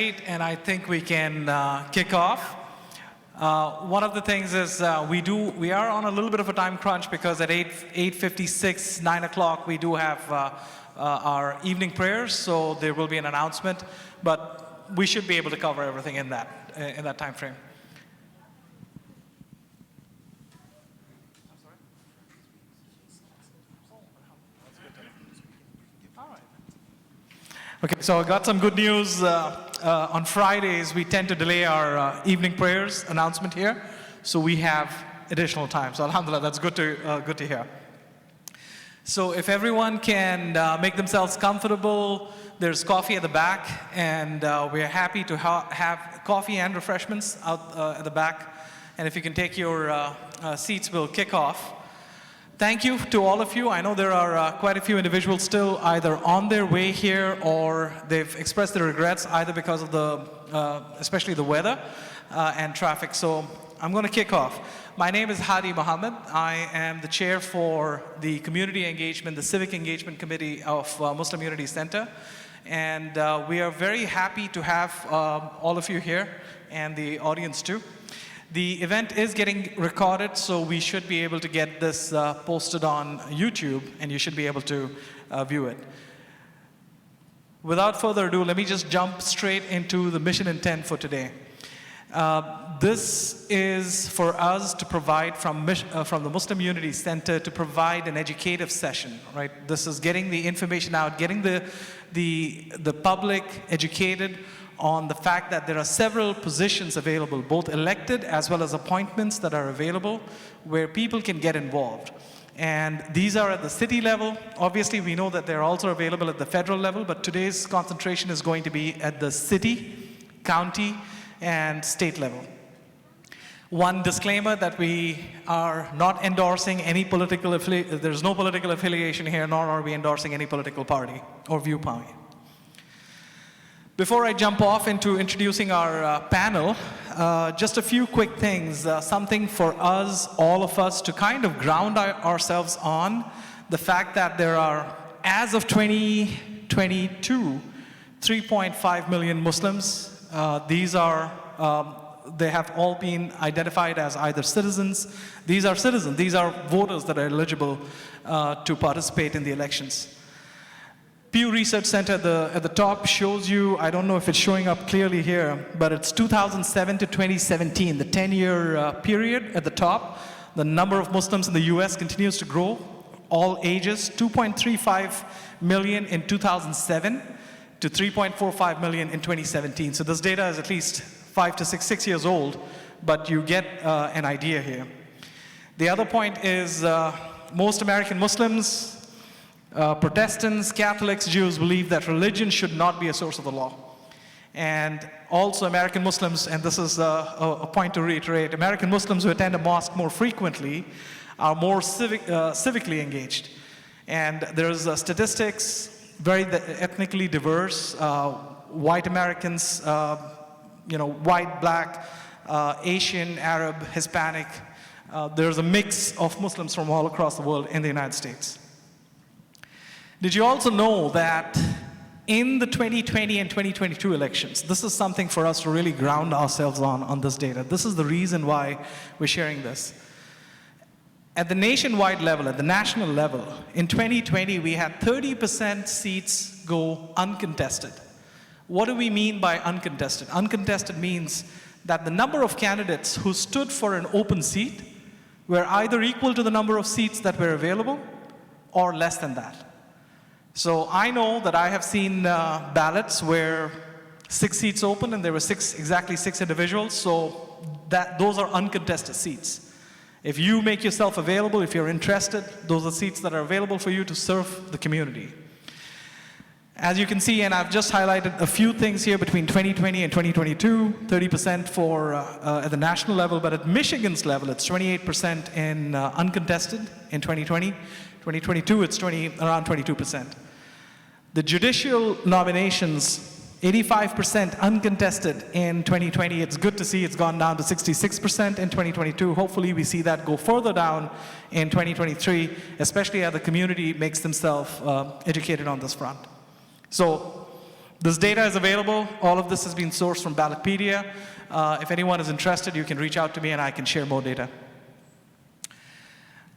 And I think we can kick off. One of the things is we are on a little bit of a time crunch because at 8:56, 9 o'clock, we do have our evening prayers, so there will be an announcement, but we should be able to cover everything in that time frame. Okay, so I got some good news. On Fridays, we tend to delay our evening prayers announcement here, so we have additional time. So alhamdulillah, that's good to hear. So if everyone can make themselves comfortable, there's coffee at the back, and we're happy to have coffee and refreshments out at the back. And if you can take your seats, we'll kick off. Thank you to all of you. I know there are quite a few individuals still either on their way here or they've expressed their regrets either because of especially the weather and traffic. So I'm going to kick off. My name is Hadi Mohammed. I am the chair for the Community Engagement, the Civic Engagement Committee of Muslim Unity Center. And we are very happy to have all of you here and the audience too. The event is getting recorded, so we should be able to get this posted on YouTube, and you should be able to view it. Without further ado, let me just jump straight into the mission intent for today. This is for us to provide from the Muslim Unity Center to provide an educative session, right? This is getting the information out, getting the public educated on the fact that there are several positions available, both elected as well as appointments that are available where people can get involved. And these are at the city level. Obviously, we know that they're also available at the federal level, but today's concentration is going to be at the city, county, and state level. One disclaimer that we are not endorsing any political affiliation. There's no political affiliation here, nor are we endorsing any political party or viewpoint. Before I jump off into introducing our panel, just a few quick things, something for us, all of us, to kind of ground ourselves on the fact that there are, as of 2022, 3.5 million Muslims. They have all been identified as either citizens. These are citizens. These are voters that are eligible to participate in the elections. Pew Research Center at the top shows you, I don't know if it's showing up clearly here, but it's 2007 to 2017, the 10-year period at the top. The number of Muslims in the US continues to grow, all ages, 2.35 million in 2007 to 3.45 million in 2017. So this data is at least 5 to 6 years old, but you get an idea here. The other point is most American Muslims, Protestants, Catholics, Jews believe that religion should not be a source of the law. And also American Muslims, and this is a point to reiterate, American Muslims who attend a mosque more frequently are more civically engaged. And there's statistics, very ethnically diverse, white Americans, white, black, Asian, Arab, Hispanic. There's a mix of Muslims from all across the world in the United States. Did you also know that in the 2020 and 2022 elections, this is something for us to really ground ourselves on this data. This is the reason why we're sharing this. At the nationwide level, at the national level, in 2020, we had 30% seats go uncontested. What do we mean by uncontested? Uncontested means that the number of candidates who stood for an open seat were either equal to the number of seats that were available or less than that. So I know that I have seen ballots where 6 seats open and there were exactly six individuals, so those are uncontested seats. If you make yourself available, if you're interested, those are seats that are available for you to serve the community. As you can see, and I've just highlighted a few things here between 2020 and 2022, 30% for at the national level, but at Michigan's level, it's 28% in uncontested in 2020. 2022, it's around 22%. The judicial nominations, 85% uncontested in 2020. It's good to see it's gone down to 66% in 2022. Hopefully we see that go further down in 2023, especially as the community makes themselves educated on this front. So This data is available. All of this has been sourced from Ballotpedia. If anyone is interested, you can reach out to me and I can share more data.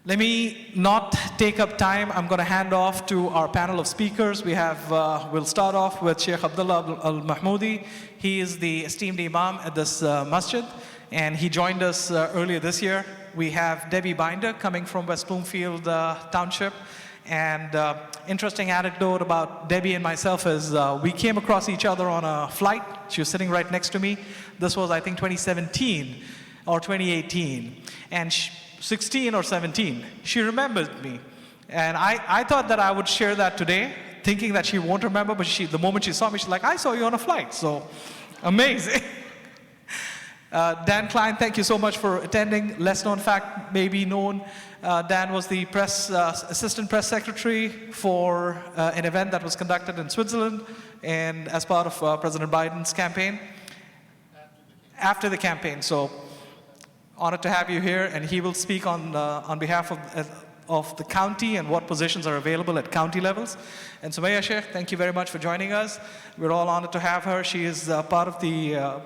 Let me not take up time. I'm going to hand off to our panel of speakers. We'll start off with Sheikh Abdullah Al-Mahmoudi. He is the esteemed imam at this masjid, and he joined us earlier this year. We have Debbie Binder coming from West Bloomfield Township. And interesting anecdote about Debbie and myself is we came across each other on a flight. She was sitting right next to me. This was, I think, 2017 or 2018. And 16 or 17, she remembered me. And I thought that I would share that today, thinking that she won't remember, but the moment she saw me, she's like, I saw you on a flight. So, amazing. Dan Klein, thank you so much for attending. Less known fact, maybe known, Dan was the assistant press secretary for an event that was conducted in Switzerland and as part of President Biden's campaign. After the campaign. So, honored to have you here, and he will speak on behalf of the county and what positions are available at county levels. And Sumaya Sheikh, thank you very much for joining us. We're all honored to have her. She is part of the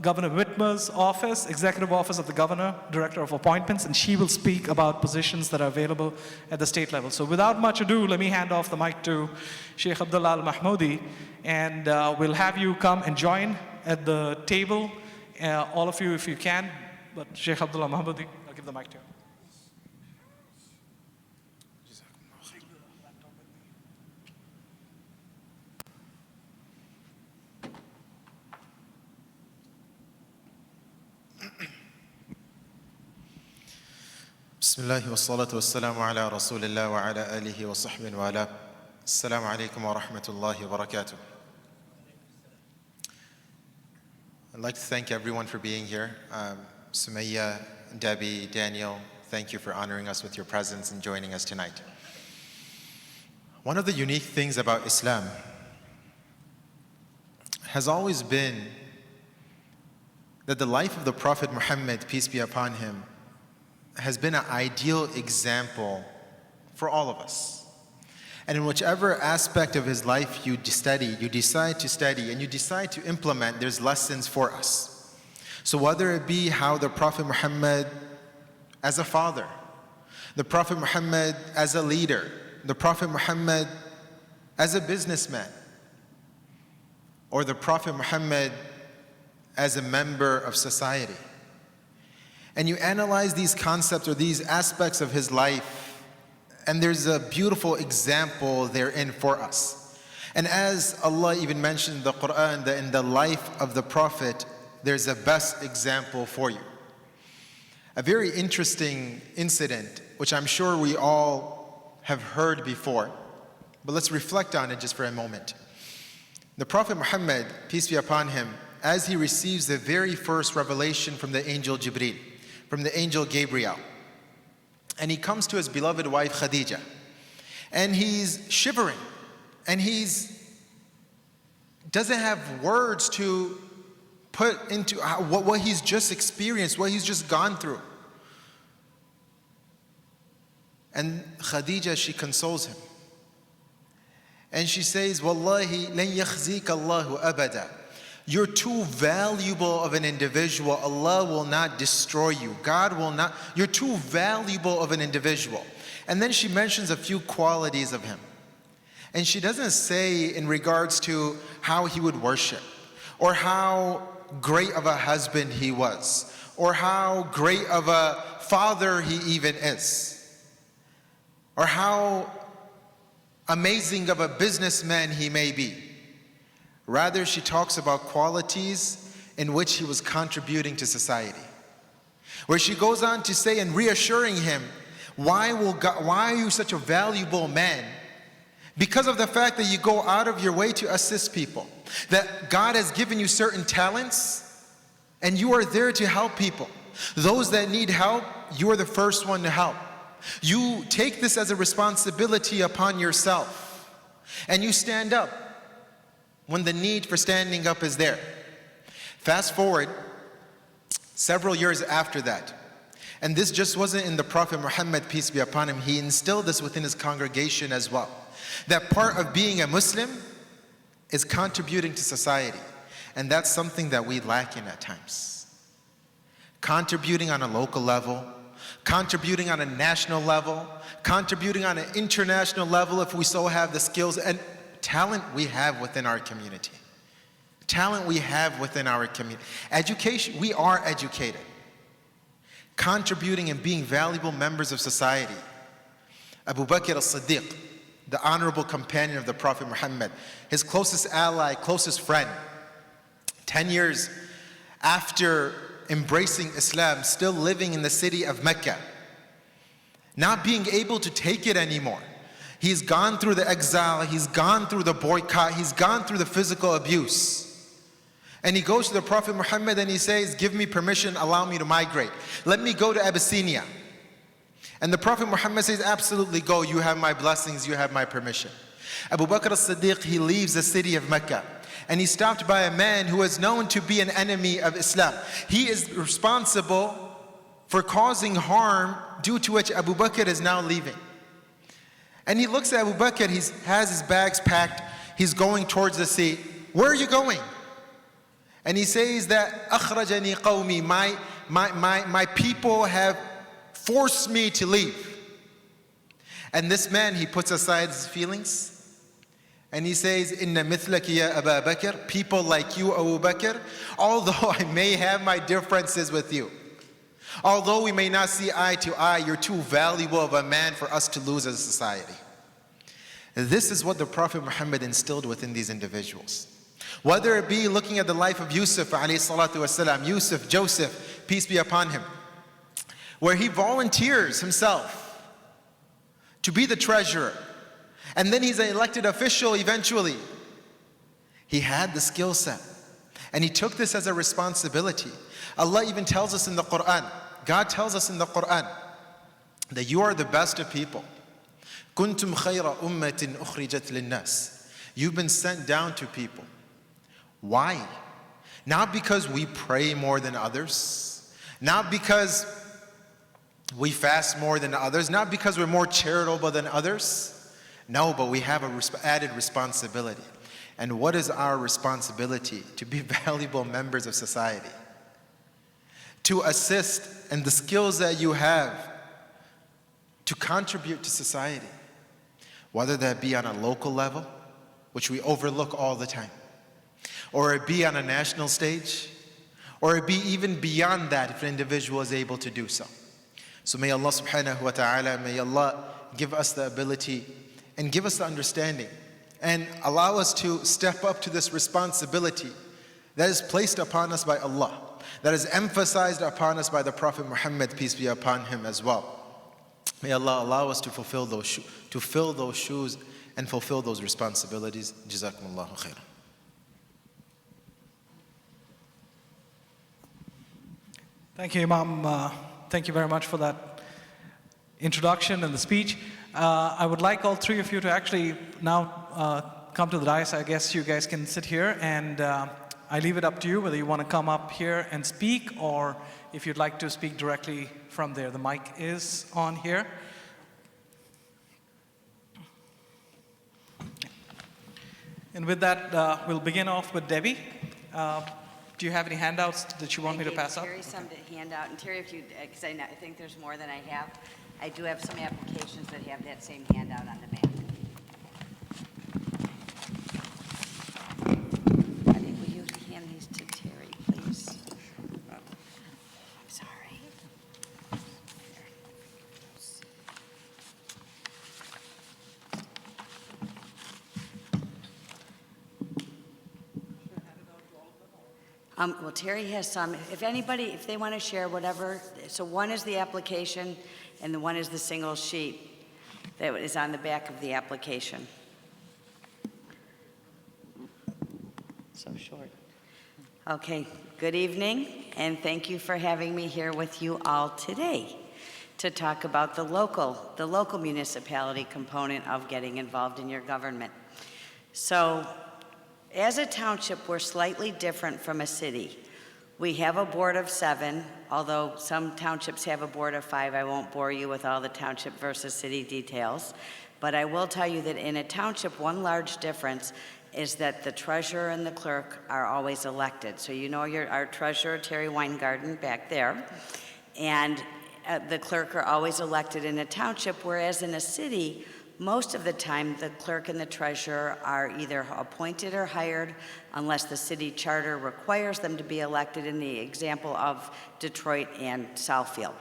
Governor Whitmer's office, Executive Office of the Governor, Director of Appointments, and she will speak about positions that are available at the state level. So without much ado, let me hand off the mic to Sheikh Abdullah Al-Mahmoudi, and we'll have you come and join at the table, all of you if you can. But Sheikh Abdullah Mahmoudi, I'll give the mic to you. Bismillah wa salatu wa salamu ala rasulillah wa ala alihi wa sahbihi wa ala. Assalamu alaikum wa rahmatullahi wa barakatuh. I'd like to thank everyone for being here. Sumaya, Debbie, Daniel, thank you for honoring us with your presence and joining us tonight. One of the unique things about Islam has always been that the life of the Prophet Muhammad, peace be upon him, has been an ideal example for all of us. And in whichever aspect of his life you decide to study, and you decide to implement, there's lessons for us. So whether it be how the Prophet Muhammad as a father, the Prophet Muhammad as a leader, the Prophet Muhammad as a businessman, or the Prophet Muhammad as a member of society, and you analyze these concepts or these aspects of his life, and there's a beautiful example therein for us. And as Allah even mentioned in the Quran, that in the life of the Prophet, there's a best example for you. A very interesting incident, which I'm sure we all have heard before, but let's reflect on it just for a moment. The Prophet Muhammad, peace be upon him, as he receives the very first revelation from the angel Jibreel, from the angel Gabriel, and he comes to his beloved wife Khadija, and he's shivering, and doesn't have words to put into what he's just experienced, what he's just gone through. And Khadija, she consoles him. And she says, Wallahi, lan yakhzika Allahu abada. You're too valuable of an individual. Allah will not destroy you. God will not. You're too valuable of an individual. And then she mentions a few qualities of him. And she doesn't say in regards to how he would worship, or how great of a husband he was, or how great of a father he even is, or how amazing of a businessman he may be. Rather, she talks about qualities in which he was contributing to society, where she goes on to say, and reassuring him, why are you such a valuable man? Because of the fact that you go out of your way to assist people, that God has given you certain talents, and you are there to help people. Those that need help, you are the first one to help. You take this as a responsibility upon yourself, and you stand up when the need for standing up is there. Fast forward several years after that, and this just wasn't in the Prophet Muhammad, peace be upon him, he instilled this within his congregation as well. That part of being a Muslim is contributing to society. And that's something that we lack in at times. Contributing on a local level, contributing on a national level, contributing on an international level if we so have the skills and talent we have within our community. Talent we have within our community. Education, we are educated. Contributing and being valuable members of society. Abu Bakr as-Siddiq, the honorable companion of the Prophet Muhammad, his closest ally, closest friend, 10 years after embracing Islam, still living in the city of Mecca, not being able to take it anymore. He's gone through the exile, he's gone through the boycott, he's gone through the physical abuse. And he goes to the Prophet Muhammad and he says, give me permission, allow me to migrate. Let me go to Abyssinia. And the Prophet Muhammad says, absolutely go, you have my blessings, you have my permission. Abu Bakr as-Siddiq, he leaves the city of Mecca. And he's stopped by a man who is known to be an enemy of Islam. He is responsible for causing harm due to which Abu Bakr is now leaving. And he looks at Abu Bakr, he has his bags packed, he's going towards the sea. Where are you going? And he says that, أخرجني قومي, my people have forced me to leave. And this man, he puts aside his feelings, and he says, Inna mithlaki ya Abu Bakr, people like you, Abu Bakr, although I may have my differences with you, although we may not see eye to eye, you're too valuable of a man for us to lose as a society. This is what the Prophet Muhammad instilled within these individuals. Whether it be looking at the life of Yusuf alayhi salatu wasalam, Yusuf, Joseph, peace be upon him, where he volunteers himself to be the treasurer, and then he's an elected official eventually. He had the skill set, and he took this as a responsibility. Allah even tells us in the Quran, God tells us in the Quran, that you are the best of people. كنتم خير أمة أخرجت للناس. You've been sent down to people. Why? Not because we pray more than others, not because we fast more than others, not because we're more charitable than others. No, but we have an added responsibility. And what is our responsibility? To be valuable members of society. To assist in the skills that you have to contribute to society. Whether that be on a local level, which we overlook all the time, or it be on a national stage, or it be even beyond that if an individual is able to do so. So may Allah subhanahu wa ta'ala, may Allah give us the ability and give us the understanding and allow us to step up to this responsibility that is placed upon us by Allah, that is emphasized upon us by the Prophet Muhammad, peace be upon him as well. May Allah allow us to fulfill those shoes and fulfill those responsibilities. Jazakumullahu khairan. Thank you, Imam. Thank you very much for that introduction and the speech. I would like all three of you to actually now come to the dais. I guess you guys can sit here, and I leave it up to you whether you want to come up here and speak, or if you'd like to speak directly from there. The mic is on here. And with that, we'll begin off with Debbie. Do you have any handouts that you want me to pass out? I gave Terry some to hand out. And Terry, if you, because I think there's more than I have, I do have some applications that have that same handout on the back. I think, will you hand these to Terry, please? I'm sorry. Well, Terry has some. If anybody, if they want to share whatever, so one is the application and the one is the single sheet that is on the back of the application. So short. Okay, good evening, and thank you for having me here with you all today to talk about the local municipality component of getting involved in your government. So, as a township, we're slightly different from a city. We have a board of 7, although some townships have a board of 5. I won't bore you with all the township versus city details, but I will tell you that in a township, one large difference is that the treasurer and the clerk are always elected. So you know our treasurer, Terry Weingarten, back there, and the clerk are always elected in a township, whereas in a city, most of the time, the clerk and the treasurer are either appointed or hired unless the city charter requires them to be elected, in the example of Detroit and Southfield.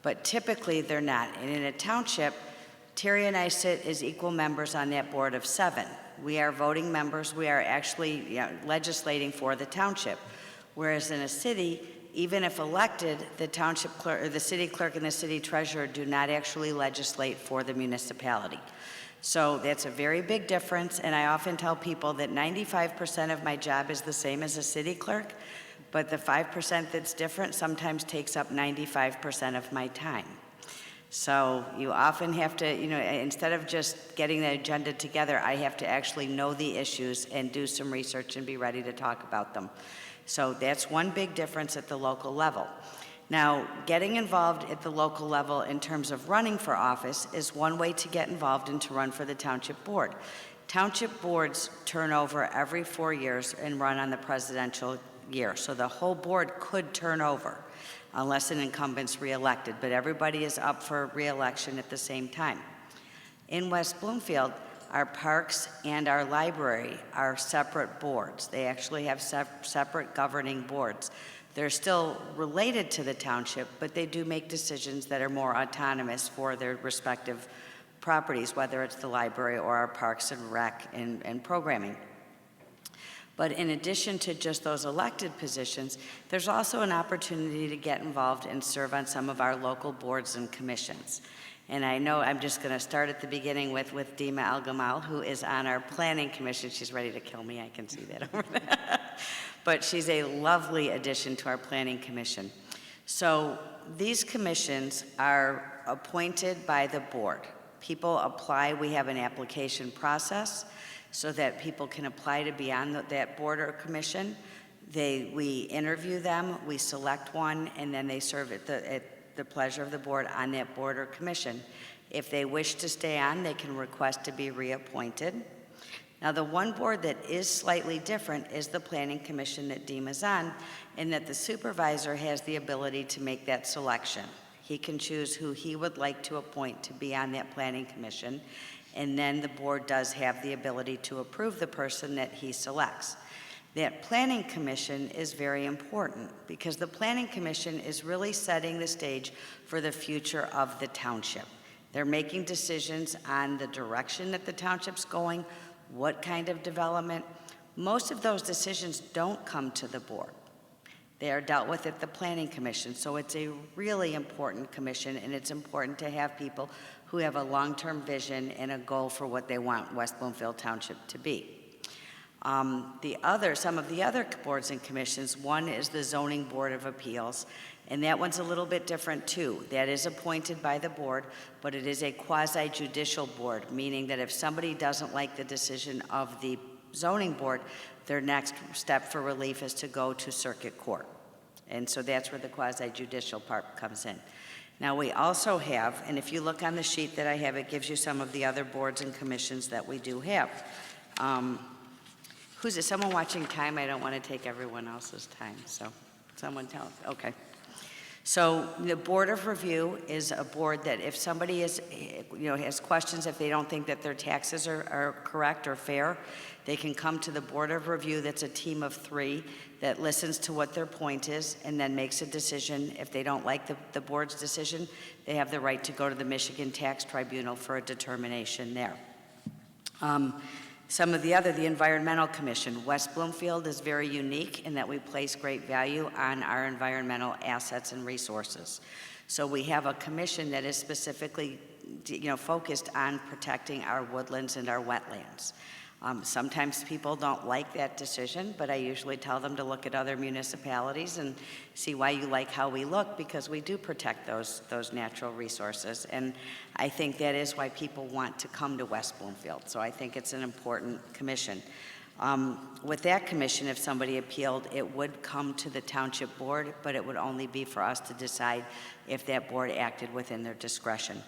But typically, they're not. And in a township, Terry and I sit as equal members on that board of 7. We are voting members. We are actually legislating for the township. Whereas in a city, even if elected, the township clerk, or the city clerk and the city treasurer do not actually legislate for the municipality. So that's a very big difference, and I often tell people that 95% of my job is the same as a city clerk, but the 5% that's different sometimes takes up 95% of my time. So you often have to, instead of just getting the agenda together, I have to actually know the issues and do some research and be ready to talk about them. So that's one big difference at the local level. Now, getting involved at the local level in terms of running for office is one way to get involved and to run for the township board. Township boards turn over every 4 years and run on the presidential year. So the whole board could turn over unless an incumbent's reelected, but everybody is up for reelection at the same time. In West Bloomfield, our parks and our library are separate boards. They actually have separate governing boards. They're still related to the township, but they do make decisions that are more autonomous for their respective properties, whether it's the library or our parks and rec and programming. But in addition to just those elected positions, there's also an opportunity to get involved and serve on some of our local boards and commissions. And I know I'm just going to start at the beginning with Dima Al-Gamal, who is on our planning commission. She's ready to kill me, I can see that over there. But she's a lovely addition to our planning commission. So these commissions are appointed by the board. People apply, we have an application process so that people can apply to be on that board or commission. We interview them, we select one, and then they serve at the pleasure of the board on that board or commission. If they wish to stay on, they can request to be reappointed. Now, the one board that is slightly different is the planning commission that Dima's on, in that the supervisor has the ability to make that selection. He can choose who he would like to appoint to be on that planning commission, and then the board does have the ability to approve the person that he selects. That planning commission is very important because the planning commission is really setting the stage for the future of the township. They're making decisions on the direction that the township's going, what kind of development. Most of those decisions don't come to the board. They are dealt with at the planning commission. So it's a really important commission, and it's important to have people who have a long-term vision and a goal for what they want West Bloomfield Township to be. Some of the other boards and commissions, one is the Zoning Board of Appeals, and that one's a little bit different too. That is appointed by the board, but it is a quasi-judicial board, meaning that if somebody doesn't like the decision of the zoning board, their next step for relief is to go to circuit court. And so that's where the quasi-judicial part comes in. Now we also have, and if you look on the sheet that I have, it gives you some of the other boards and commissions that we do have. Who's it? Someone watching time? I don't want to take everyone else's time, so someone tell us. Okay. So the Board of Review is a board that if somebody has questions, if they don't think that their taxes are correct or fair, they can come to the Board of Review. That's a team of 3 that listens to what their point is and then makes a decision. If they don't like the board's decision, they have the right to go to the Michigan Tax Tribunal for a determination there. Some of the Environmental Commission. West Bloomfield is very unique in that we place great value on our environmental assets and resources. So we have a commission that is specifically, focused on protecting our woodlands and our wetlands. Sometimes people don't like that decision, but I usually tell them to look at other municipalities and see why you like how we look, because we do protect those natural resources. And I think that is why people want to come to West Bloomfield. So I think it's an important commission. With that commission, if somebody appealed, it would come to the township board, but it would only be for us to decide if that board acted within their discretion.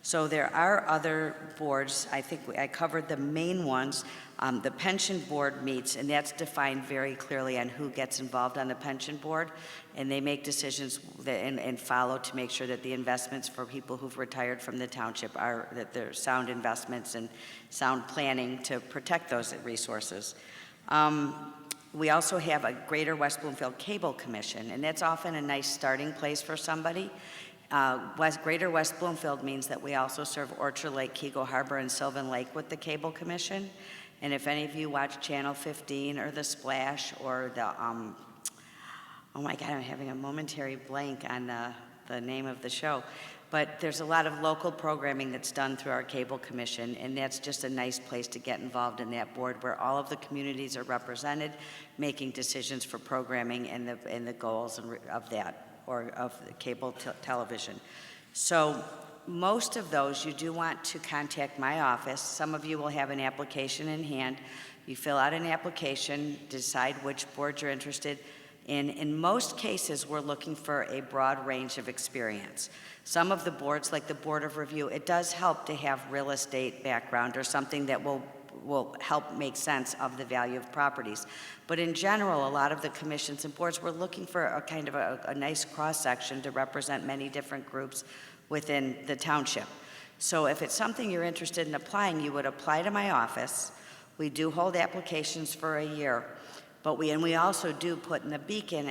So there are other boards. I think I covered the main ones. The pension board meets, and that's defined very clearly on who gets involved on the pension board, and they make decisions and follow to make sure that the investments for people who've retired from the township are, that they're sound investments and sound planning to protect those resources. We also have a Greater West Bloomfield Cable Commission, and that's often a nice starting place for somebody. Greater West Bloomfield means that we also serve Orchard Lake, Keego Harbor, and Sylvan Lake with the Cable Commission. And if any of you watch Channel 15 or The Splash or the, oh my God, I'm having a momentary blank on the name of the show. But there's a lot of local programming that's done through our Cable Commission, and that's just a nice place to get involved in that board where all of the communities are represented, making decisions for programming and the goals of that, or of the cable television. So most of those, you do want to contact my office. Some of you will have an application in hand. You fill out an application, decide which board you're interested in. In most cases, we're looking for a broad range of experience. Some of the boards, like the Board of Review, it does help to have real estate background or something that will help make sense of the value of properties. But in general, a lot of the commissions and boards, we're looking for a kind of a nice cross-section to represent many different groups within the township. So if it's something you're interested in applying, you would apply to my office. We do hold applications for a year, but we also do put in the beacon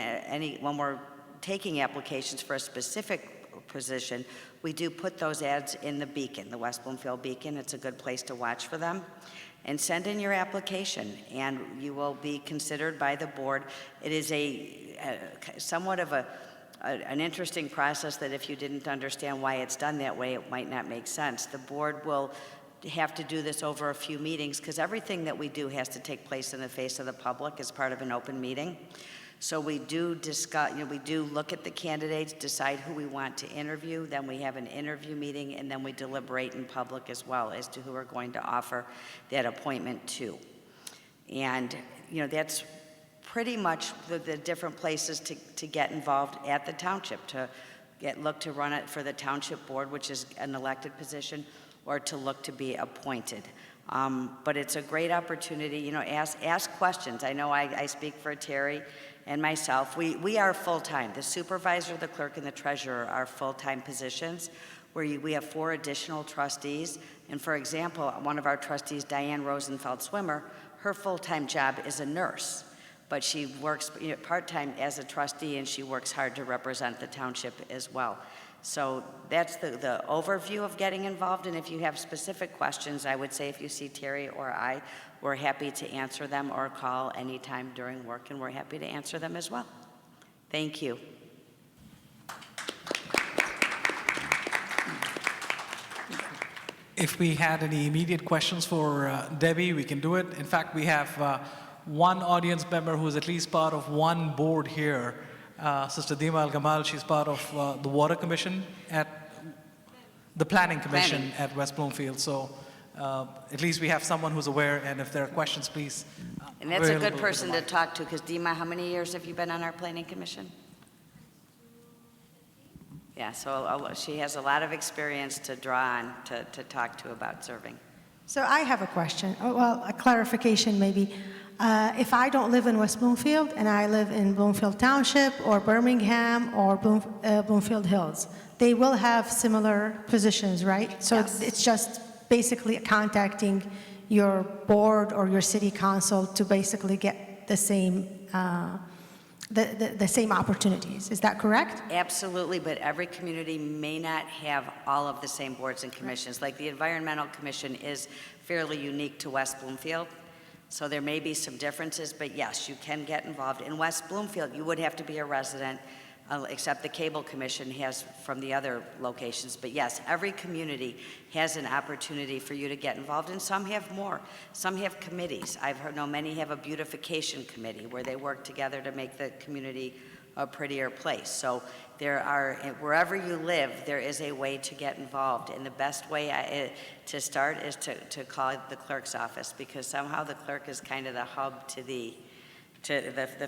when we're taking applications for a specific position, we do put those ads in the beacon, the West Bloomfield Beacon. It's a good place to watch for them. And send in your application, and you will be considered by the board. It is somewhat of an interesting process that if you didn't understand why it's done that way, it might not make sense. The board will have to do this over a few meetings because everything that we do has to take place in the face of the public as part of an open meeting. So we do discuss, we do look at the candidates, decide who we want to interview, then we have an interview meeting, and then we deliberate in public as well as to who we're going to offer that appointment to. And, that's pretty much the different places to get involved at the township, to look to run it for the township board, which is an elected position, or to look to be appointed. But it's a great opportunity, ask questions. I know I speak for Terry and myself. We are full-time. The supervisor, the clerk, and the treasurer are full-time positions where we have 4 additional trustees. And for example, one of our trustees, Diane Rosenfeld-Swimmer, her full-time job is a nurse, but she works part-time as a trustee, and she works hard to represent the township as well. So that's the overview of getting involved, and if you have specific questions, I would say if you see Terry or I, we're happy to answer them or call anytime during work, and we're happy to answer them as well. Thank you. If we had any immediate questions for Debbie, we can do it. In fact, we have one audience member who's at least part of one board here. Sister Dima Al-Gamal, she's part of the Water Commission at the Planning Commission at West Bloomfield. So at least we have someone who's aware, and if there are questions, please. And that's a good person to talk to, because Dima, how many years have you been on our Planning Commission? Yeah, so she has a lot of experience to draw on to talk to about serving. So I have a question, a clarification maybe. If I don't live in West Bloomfield and I live in Bloomfield Township or Birmingham or Bloomfield Hills, they will have similar positions, right? So Yes. it's just basically contacting your board or your city council to basically get the same the same opportunities. Is that correct? Absolutely, but every community may not have all of the same boards and commissions. Like the Environmental Commission is fairly unique to West Bloomfield, so there may be some differences, but yes, you can get involved. In West Bloomfield, you would have to be a resident, except the Cable Commission has from the other locations. But yes, every community has an opportunity for you to get involved, and some have more. Some have committees. I've heard, many have a beautification committee where they work together to make the community a prettier place. So there are, wherever you live, there is a way to get involved. And the best way to start is to call the clerk's office, because somehow the clerk is kind of the hub to the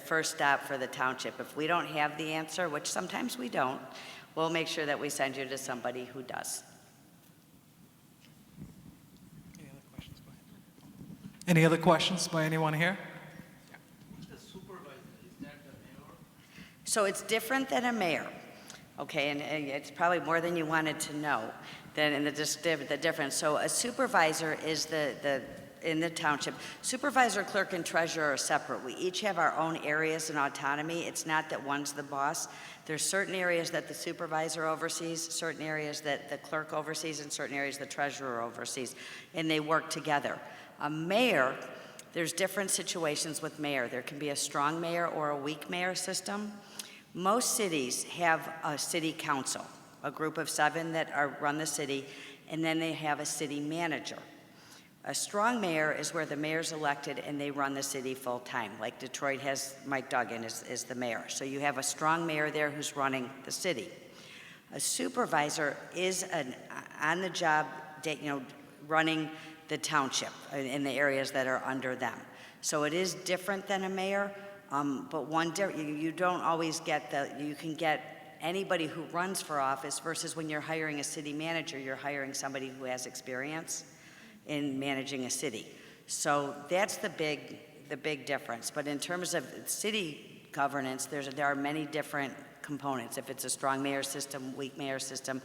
first stop for the township. If we don't have the answer, which sometimes we don't, we'll make sure that we send you to somebody who does. Any other questions by anyone here? So it's different than a mayor, okay, and it's probably more than you wanted to know, than in the difference. So a supervisor is in the township. Supervisor, clerk, and treasurer are separate. We each have our own areas and autonomy. It's not that one's the boss. There's certain areas that the supervisor oversees, certain areas that the clerk oversees, and certain areas the treasurer oversees, and they work together. A mayor, there's different situations with mayor. There can be a strong mayor or a weak mayor system. Most cities have a city council, a group of 7 that run the city, and then they have a city manager. A strong mayor is where the mayor's elected and they run the city full time. Like Detroit has Mike Duggan is the mayor. So you have a strong mayor there who's running the city. A supervisor is an on-the-job, running the township in the areas that are under them. So it is different than a mayor, but you don't always get you can get anybody who runs for office versus when you're hiring a city manager, you're hiring somebody who has experience in managing a city. So that's the big difference. But in terms of city governance, there are many different components. If it's a strong mayor system, weak mayor system,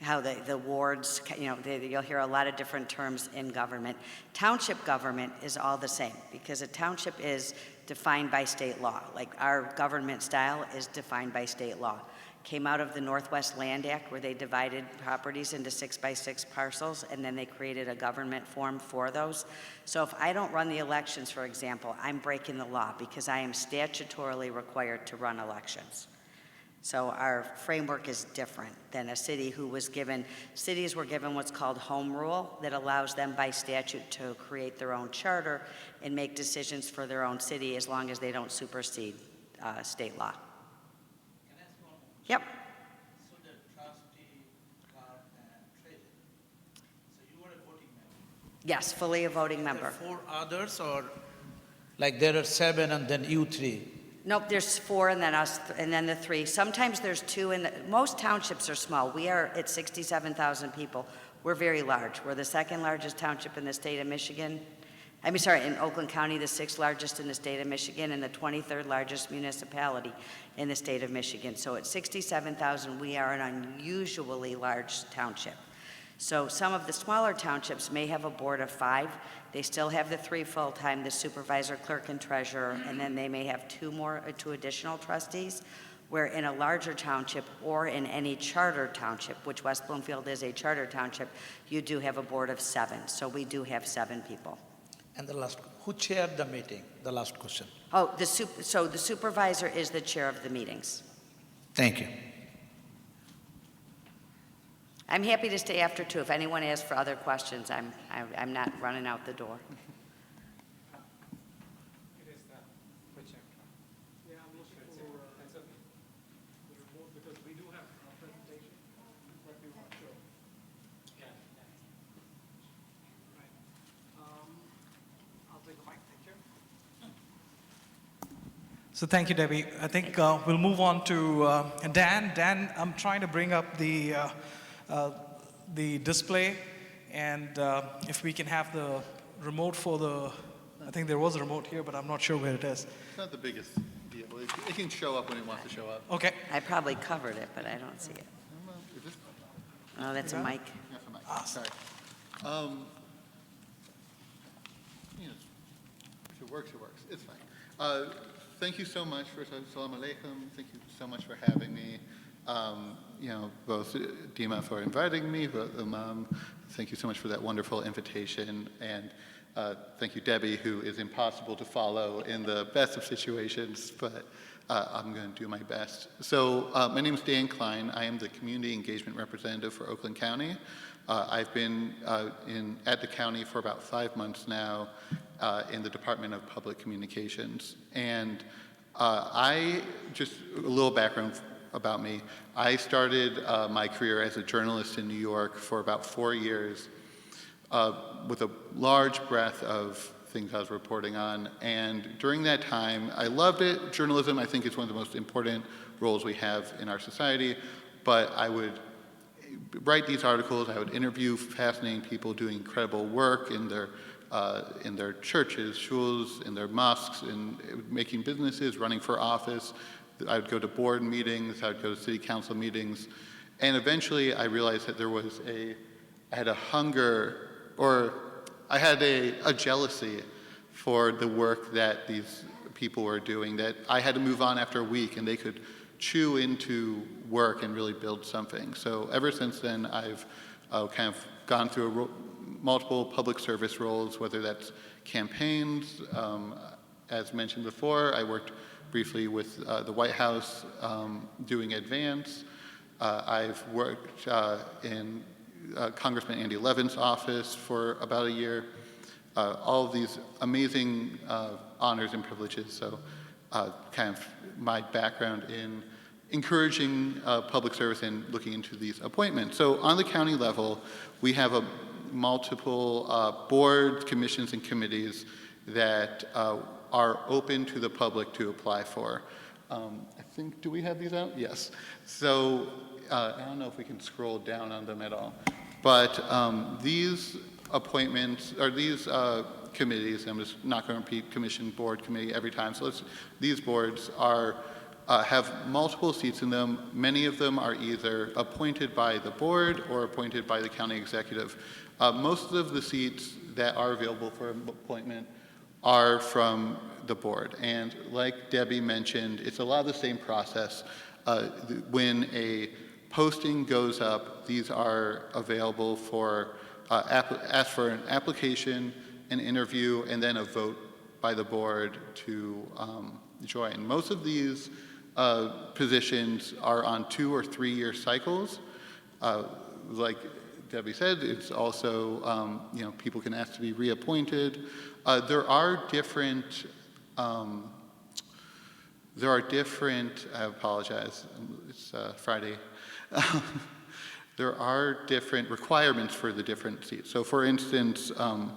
how the wards, you'll hear a lot of different terms in government. Township government is all the same because a township is defined by state law. Like our government style is defined by state law. Came out of the Northwest Land Act where they divided properties into 6x6 parcels and then they created a government form for those. So if I don't run the elections, for example, I'm breaking the law because I am statutorily required to run elections. So our framework is different than a city who was given, cities were given what's called home rule that allows them by statute to create their own charter and make decisions for their own city as long as they don't supersede state law. Can I ask one more? Yep. So the trustee, clerk, and treasurer. So you are a voting member. Yes, fully a voting There member. are 4 others, or like there are 7 and then you 3? Nope, there's 4 and then us, and then the 3. Sometimes there's 2, and most townships are small. We are at 67,000 people. We're very large. We're the 2nd largest township in the state of Michigan. In Oakland County, the 6th largest in the state of Michigan, and the 23rd largest municipality in the state of Michigan. So at 67,000, we are an unusually large township. So some of the smaller townships may have a board of 5. They still have the 3 full-time, the supervisor, clerk, and treasurer, and then they may have 2 additional trustees, where in a larger township or in any charter township, which West Bloomfield is a charter township, you do have a board of 7. So we do have 7 people. And the last, who chaired the meeting? The last question. Oh, so the supervisor is the chair of the meetings. Thank you. I'm happy to stay after too. If anyone asks for other questions, I'm not running out the door. It is that projector. Yeah, I'm looking for the remote because we do have a presentation that we want to show. Yeah. Right. I'll take the mic. Thank you. So thank you, Debbie. I think we'll move on to Dan. Dan, I'm trying to bring up the display, and if we can have the remote for I think there was a remote here, but I'm not sure where it is. It's not the biggest deal. It can show up when it wants to show up. Okay. I probably covered it, but I don't see it. Is this? Oh, that's a mic. That's a mic. Awesome. Sorry. If it works, it works. It's fine. Thank you so much for Salam Alaikum. Thank you so much for having me. Both Dima for inviting me, but Imam, thank you so much for that wonderful invitation. And thank you, Debbie, who is impossible to follow in the best of situations, but I'm going to do my best. So my name is Dan Klein. I am the Community Engagement Representative for Oakland County. I've been at the county for about 5 months now in the Department of Public Communications. And just a little background about me. I started my career as a journalist in New York for about 4 years with a large breadth of things I was reporting on. And during that time, I loved it. Journalism, I think, is one of the most important roles we have in our society. But I would write these articles. I would interview fascinating people doing incredible work in their in their churches, shuls, in their mosques, in making businesses, running for office. I would go to board meetings, I would go to city council meetings, and eventually I realized that I had a hunger, or I had a jealousy for the work that these people were doing, that I had to move on after a week and they could chew into work and really build something. So ever since then, I've kind of gone through multiple public service roles, whether that's campaigns. As mentioned before, I worked briefly with the White House doing advance. I've worked in Congressman Andy Levin's office for about a year. All of these amazing honors and privileges. So kind of my background in encouraging public service and looking into these appointments. So on the county level, we have multiple boards, commissions, and committees that are open to the public to apply for. I think, do we have these out? Yes. So I don't know if we can scroll down on them at all. But these appointments, or these committees, I'm just not going to repeat commission, board, committee every time. So these boards have multiple seats in them. Many of them are either appointed by the board or appointed by the county executive. Most of the seats that are available for appointment are from the board. And like Debbie mentioned, it's a lot of the same process. When a posting goes up, these are available for, ask for an application, an interview, and then a vote by the board to join. Most of these positions are on 2 or 3 year cycles. Like Debbie said, it's also, people can ask to be reappointed. There are different, I apologize, it's Friday. There are different requirements for the different seats. So for instance,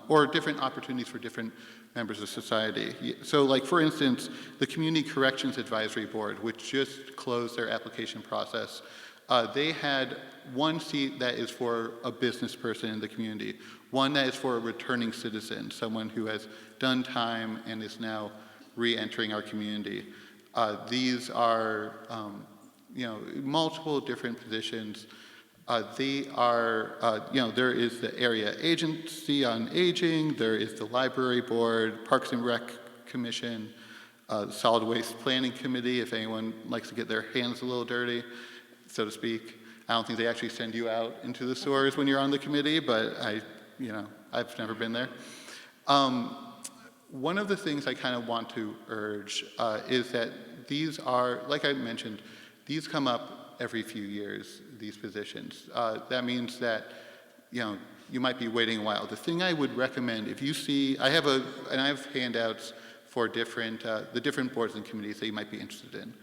or different opportunities for different members of society. So like for instance, the Community Corrections Advisory Board, which just closed their application process, they had one seat that is for a business person in the community, one that is for a returning citizen, someone who has done time and is now re-entering our community. These are, multiple different positions. They are, there is the Area Agency on Aging, there is the Library Board, Parks and Rec Commission, Solid Waste Planning Committee, if anyone likes to get their hands a little dirty, so to speak. I don't think they actually send you out into the sewers when you're on the committee, but I've never been there. One of the things I kind of want to urge is that these are, like I mentioned, these come up every few years, these positions. That means that, you might be waiting a while. The thing I would recommend, if you see, I have handouts for the different boards and committees that you might be interested in.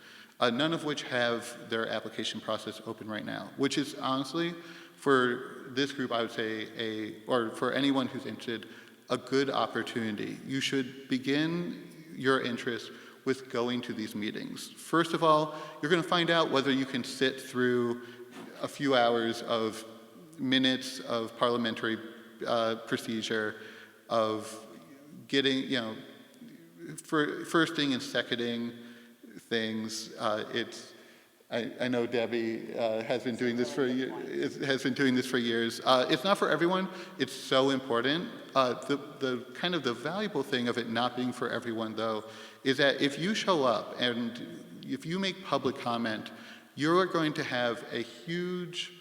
None of which have their application process open right now, which is honestly, for this group, I would say, or for anyone who's interested, a good opportunity. You should begin your interest with going to these meetings. First of all, you're going to find out whether you can sit through a few hours of minutes of parliamentary procedure, of getting, firsting and seconding things. I know Debbie has been doing this for years. It's not for everyone. It's so important. The kind of the valuable thing of it not being for everyone, though, is that if you show up and if you make public comment, you're going to have a huge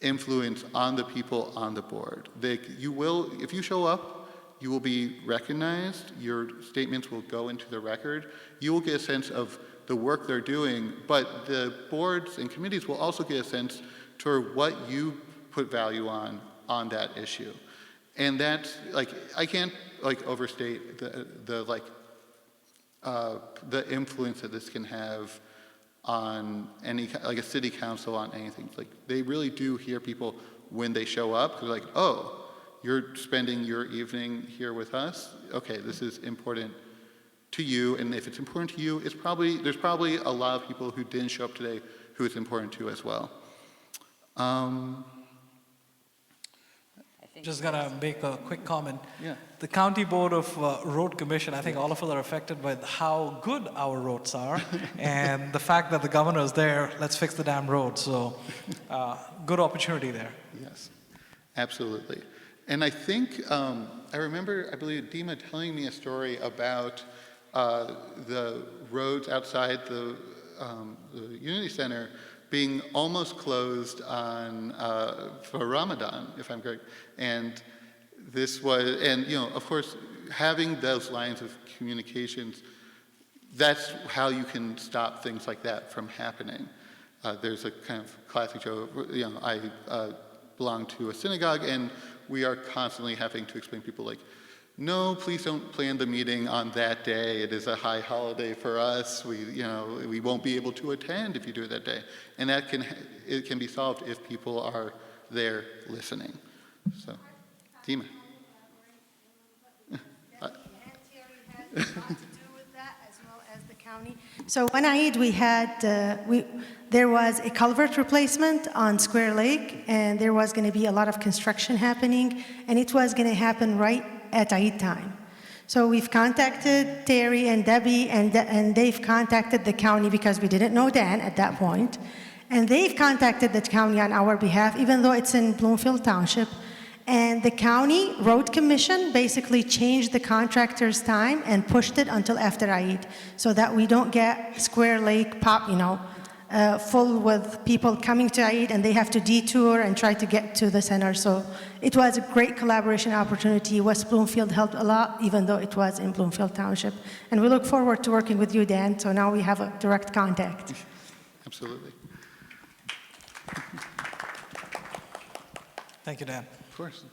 influence on the people on the board. If you show up, you will be recognized. Your statements will go into the record. You will get a sense of the work they're doing, but the boards and committees will also get a sense to what you put value on that issue. And that's, I can't overstate the influence that this can have on any, a city council, on anything. They really do hear people when they show up. They're like, oh, you're spending your evening here with us? Okay, this is important to you, and if it's important to you, there's probably a lot of people who didn't show up today who it's important to as well. I think just gonna make a quick comment. Yeah. The County Board of Road Commission, I think all of us are affected by how good our roads are, and the fact that the governor is there, let's fix the damn road. So, good opportunity there. Yes, absolutely. And I think, I remember, I believe, Dima telling me a story about the roads outside the Unity Center being almost closed on for Ramadan, if I'm correct. And this was, and of course, having those lines of communications, that's how you can stop things like that from happening. There's a kind of classic joke, I belong to a synagogue, and we are constantly having to explain to people like, no, please don't plan the meeting on that day. It is a high holiday for us. We won't be able to attend if you do it that day. And it can be solved if people are there listening. So, Dima. So one Eid we had, there was a culvert replacement on Square Lake, and there was going to be a lot of construction happening, and it was going to happen right at Eid time. So we've contacted Terry and Debbie, and they've contacted the county because we didn't know Dan at that point, and they've contacted the county on our behalf, even though it's in Bloomfield Township. And the county road commission basically changed the contractor's time and pushed it until after Eid, so that we don't get Square Lake full with people coming to Eid and they have to detour and try to get to the center. So it was a great collaboration opportunity. West Bloomfield helped a lot, even though it was in Bloomfield Township. And we look forward to working with you, Dan, so now we have a direct contact. Absolutely. Thank you, Dan. Of course.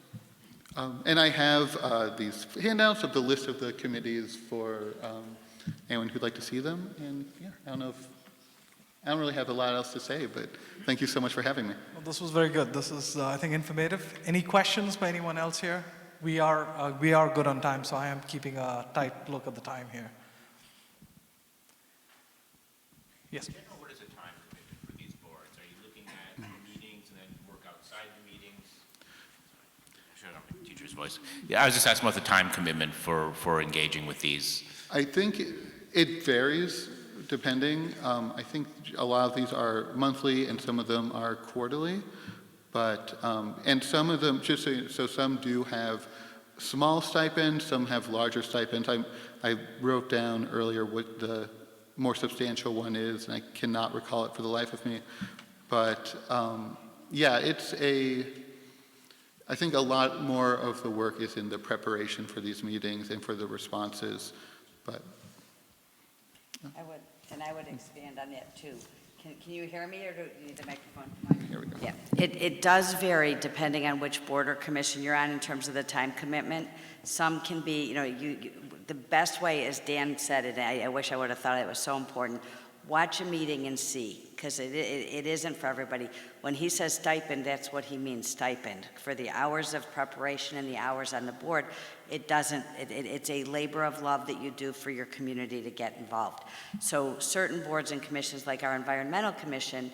And I have these handouts of the list of the committees for anyone who'd like to see them. And yeah, I don't really have a lot else to say, but thank you so much for having me. Well, this was very good. This is, I think, informative. Any questions by anyone else here? We are good on time, so I am keeping a tight look at the time here. Yes. What is the time commitment for these boards? Are you looking at meetings and then work outside the meetings? Shut up, my teacher's voice. Yeah, I was just asking about the time commitment for engaging with these. I think it varies depending. I think a lot of these are monthly and some of them are quarterly. But, and some of them, just so some do have small stipends, some have larger stipends. I wrote down earlier what the more substantial one is, and I cannot recall it for the life of me. But yeah, I think a lot more of the work is in the preparation for these meetings and for the responses, but. I would expand on that too. Can you hear me, or do you need the microphone? Here we go. Yeah, it does vary depending on which board or commission you're on in terms of the time commitment. Some can be, the best way, as Dan said, and I wish I would have thought it was so important, watch a meeting and see, because it isn't for everybody. When he says stipend, that's what he means, stipend. For the hours of preparation and the hours on the board, it's a labor of love that you do for your community to get involved. So certain boards and commissions, like our Environmental Commission,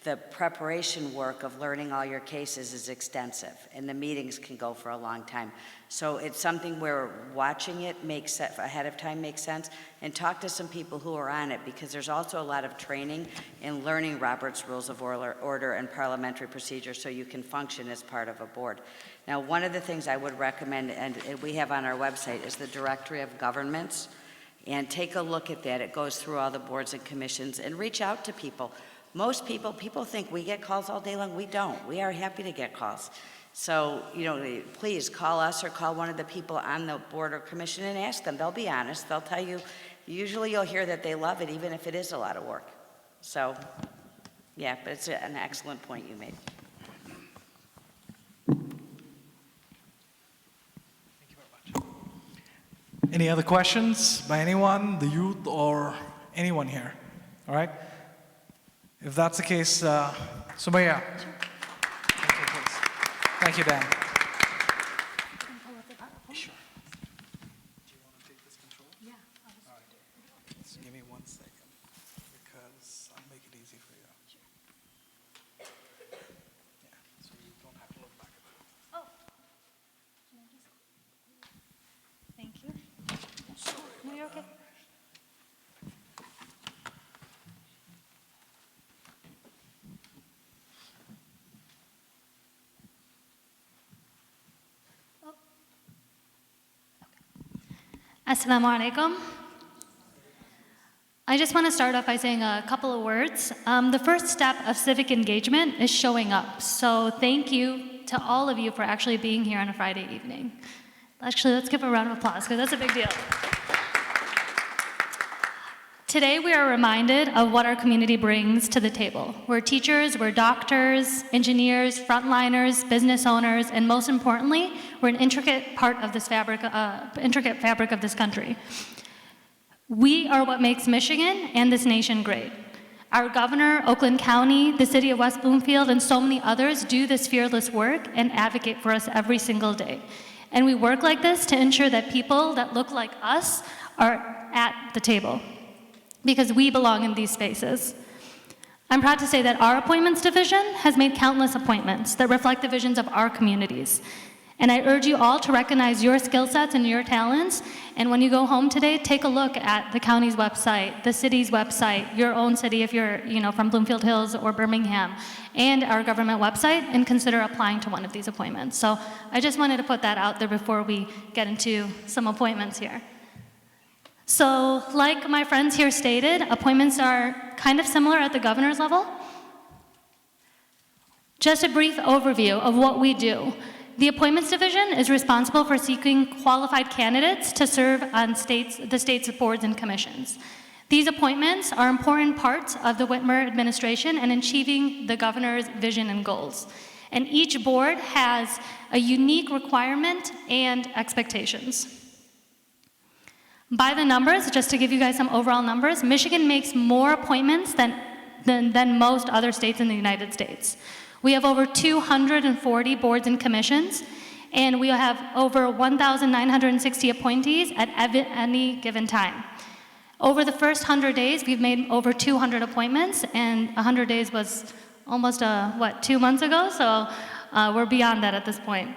the preparation work of learning all your cases is extensive, and the meetings can go for a long time. So it's something where watching it ahead of time makes sense, and talk to some people who are on it, because there's also a lot of training in learning Robert's Rules of Order and parliamentary procedure so you can function as part of a board. Now, one of the things I would recommend, and we have on our website, is the Directory of Governments, and take a look at that. It goes through all the boards and commissions, and reach out to people. Most people think we get calls all day long. We don't. We are happy to get calls. So, please call us or call one of the people on the board or commission and ask them. They'll be honest. They'll tell you. Usually you'll hear that they love it, even if it is a lot of work. So, yeah, but it's an excellent point you made. Thank you very much. Any other questions by anyone, the youth, or anyone here? All right. If that's the case, Sumaya. Thank you, please. Thank you, Dan. Sure. Do you want to take this control? Yeah. All right. Just give me 1 second, because I'll make it easy for you. Sure. Yeah, so you don't have to look back at that. Oh. okay. Assalamu alaikum. I just want to start off by saying a couple of words. The first step of civic engagement is showing up. So thank you to all of you for actually being here on a Friday evening. Actually, let's give a round of applause, because that's a big deal. Today, we are reminded of what our community brings to the table. We're teachers, we're doctors, engineers, frontliners, business owners, and most importantly, we're an intricate part of this intricate fabric of this country. We are what makes Michigan and this nation great. Our governor, Oakland County, the city of West Bloomfield, and so many others do this fearless work and advocate for us every single day. And we work like this to ensure that people that look like us are at the table, because we belong in these spaces. I'm proud to say that our appointments division has made countless appointments that reflect the visions of our communities. And I urge you all to recognize your skill sets and your talents. And when you go home today, take a look at the county's website, the city's website, your own city if you're from Bloomfield Hills or Birmingham, and our government website, and consider applying to one of these appointments. So I just wanted to put that out there before we get into some appointments here. So like my friends here stated, appointments are kind of similar at the governor's level. Just a brief overview of what we do. The Appointments Division is responsible for seeking qualified candidates to serve on the state's boards and commissions. These appointments are important parts of the Whitmer administration in achieving the governor's vision and goals. And each board has a unique requirement and expectations. By the numbers, just to give you guys some overall numbers, Michigan makes more appointments than most other states in the United States. We have over 240 boards and commissions, and we have over 1,960 appointees at any given time. Over the first 100 days, we've made over 200 appointments, and 100 days was almost, 2 months ago, so we're beyond that at this point.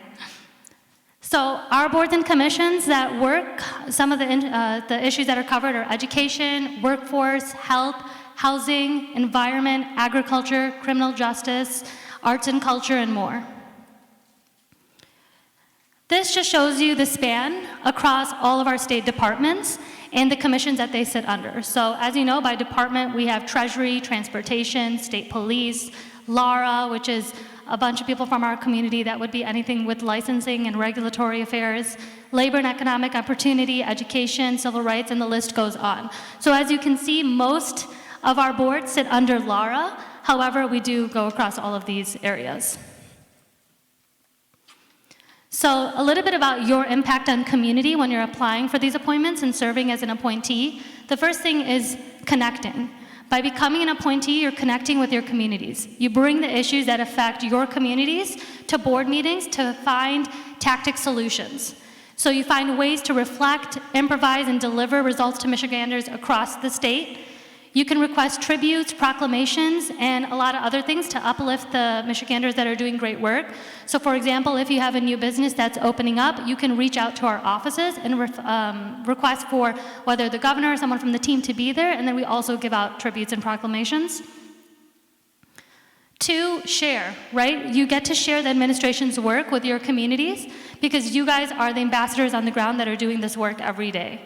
So our boards and commissions that work, some of the issues that are covered are education, workforce, health, housing, environment, agriculture, criminal justice, arts and culture, and more. This just shows you the span across all of our state departments and the commissions that they sit under. So as you know, by department, we have Treasury, Transportation, State Police, LARA, which is a bunch of people from our community that would be anything with licensing and regulatory affairs, Labor and Economic Opportunity, Education, Civil Rights, and the list goes on. So as you can see, most of our boards sit under LARA. However, we do go across all of these areas. So a little bit about your impact on community when you're applying for these appointments and serving as an appointee. The first thing is connecting. By becoming an appointee, you're connecting with your communities. You bring the issues that affect your communities to board meetings to find tactic solutions. So you find ways to reflect, improvise, and deliver results to Michiganders across the state. You can request tributes, proclamations, and a lot of other things to uplift the Michiganders that are doing great work. So for example, if you have a new business that's opening up, you can reach out to our offices and request for whether the governor or someone from the team to be there, and then we also give out tributes and proclamations. 2, share, right? You get to share the administration's work with your communities because you guys are the ambassadors on the ground that are doing this work every day.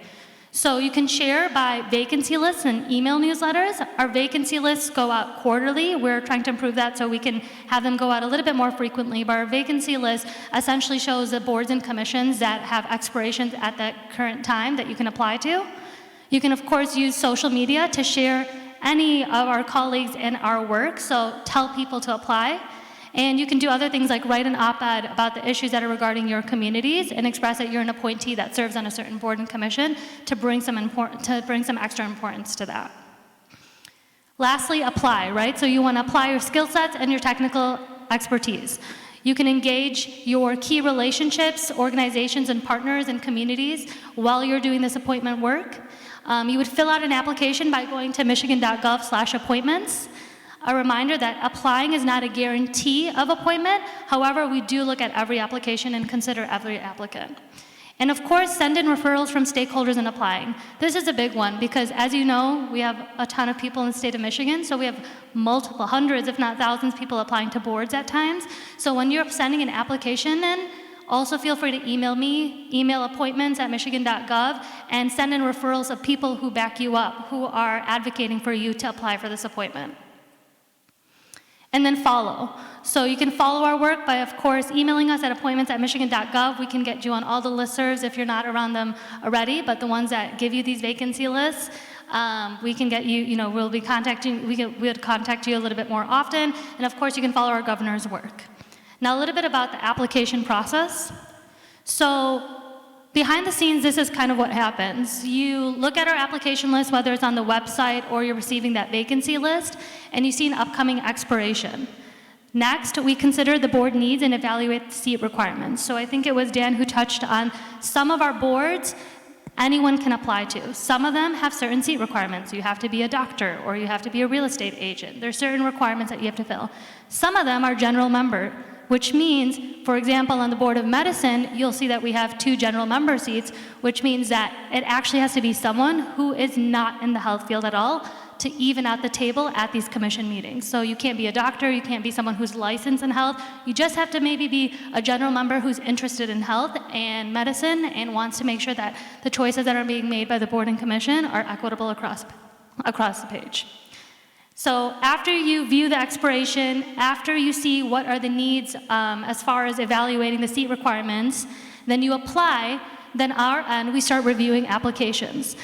So you can share by vacancy lists and email newsletters. Our vacancy lists go out quarterly. We're trying to improve that so we can have them go out a little bit more frequently. But our vacancy list essentially shows the boards and commissions that have expirations at that current time that you can apply to. You can, of course, use social media to share any of our colleagues and our work, so tell people to apply. And you can do other things like write an op-ed about the issues that are regarding your communities and express that you're an appointee that serves on a certain board and commission to bring some extra importance to that. Lastly, apply, right? So you want to apply your skill sets and your technical expertise. You can engage your key relationships, organizations, and partners and communities while you're doing this appointment work. You would fill out an application by going to michigan.gov/appointments. A reminder that applying is not a guarantee of appointment. However, we do look at every application and consider every applicant. And of course, send in referrals from stakeholders in applying. This is a big one because, as you know, we have a ton of people in the state of Michigan, so we have multiple hundreds, if not thousands, people applying to boards at times. So when you're sending an application in, also feel free to email me, email appointments@michigan.gov, and send in referrals of people who back you up, who are advocating for you to apply for this appointment. And then follow. So you can follow our work by, of course, emailing us at appointments@michigan.gov. We can get you on all the listservs if you're not around them already, but the ones that give you these vacancy lists, we can get you, we'll be contacting, we'll contact you a little bit more often. And of course, you can follow our governor's work. Now, a little bit about the application process. So behind the scenes, this is kind of what happens. You look at our application list, whether it's on the website or you're receiving that vacancy list, and you see an upcoming expiration. Next, we consider the board needs and evaluate the seat requirements. So I think it was Dan who touched on some of our boards anyone can apply to. Some of them have certain seat requirements. You have to be a doctor or you have to be a real estate agent. There's certain requirements that you have to fill. Some of them are general member, which means, for example, on the Board of Medicine, you'll see that we have 2 general member seats, which means that it actually has to be someone who is not in the health field at all to even at the table at these commission meetings. So you can't be a doctor, you can't be someone who's licensed in health, you just have to maybe be a general member who's interested in health and medicine and wants to make sure that the choices that are being made by the board and commission are equitable across the page. So after you view the expiration, after you see what are the needs as far as evaluating the seat requirements, then you apply, then our end, we start reviewing applications.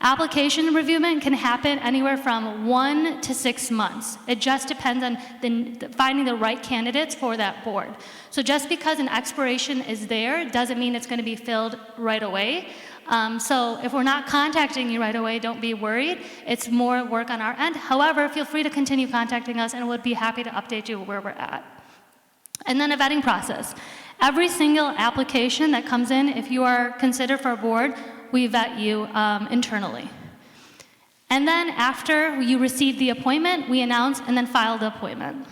Application reviewment can happen anywhere from 1 to 6 months. It just depends on finding the right candidates for that board. So just because an expiration is there doesn't mean it's going to be filled right away. So if we're not contacting you right away, don't be worried. It's more work on our end. However, feel free to continue contacting us and we'll be happy to update you where we're at. And then a vetting process. Every single application that comes in, if you are considered for a board, we vet you internally. And then after you receive the appointment, we announce and then file the appointment.